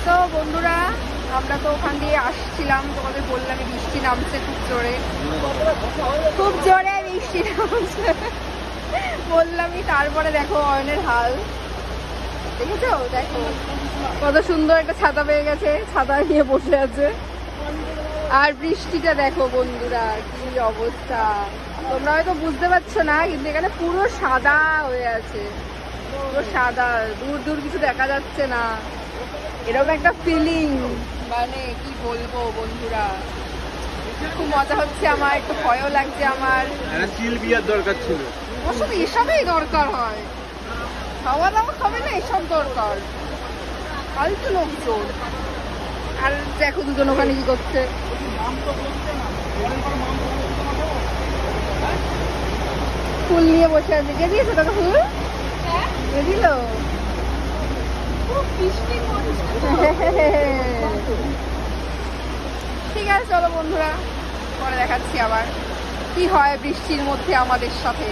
তো বন্ধুরা, আমরা তো ওখান দিয়ে আসছিলাম, তোমাদের বললাম বৃষ্টি নামছে খুব জোরে, খুব জোরে বৃষ্টি নামছে বললামই। তারপরে দেখো অয়নের হাল দেখেছো, দেখো কত সুন্দর একটা ছাতা পেয়ে গেছে, ছাতা নিয়ে বসে আছে। আর বৃষ্টিটা দেখো বন্ধুরা কি অবস্থা, তোমরা হয়তো বুঝতে পারছো না, কিন্তু এখানে পুরো সাদা হয়ে আছে, পুরো সাদা, দূর দূর কিছু দেখা যাচ্ছে না, এরকম একটা ফিলিং, মানে কি বলবো বন্ধুরা, খুব মজা হচ্ছে আমার, একটু ভয়ও লাগছে আমার। চিল বিয়ার দরকার ছিল, ওর সাথে এসবই দরকার হয়, খাওয়া দাওয়া খাবে না, এসব দরকার, ফালতু লোকজন। আর দেখো দুজন ওখানে কি করছে, ফুল নিয়ে বসে আছে। কে দিয়েছে তোকে ফুল? কে দিল? ঠিক আছে চলো বন্ধুরা, পরে দেখাচ্ছি আবার কি হয় বৃষ্টির মধ্যে আমাদের সাথে।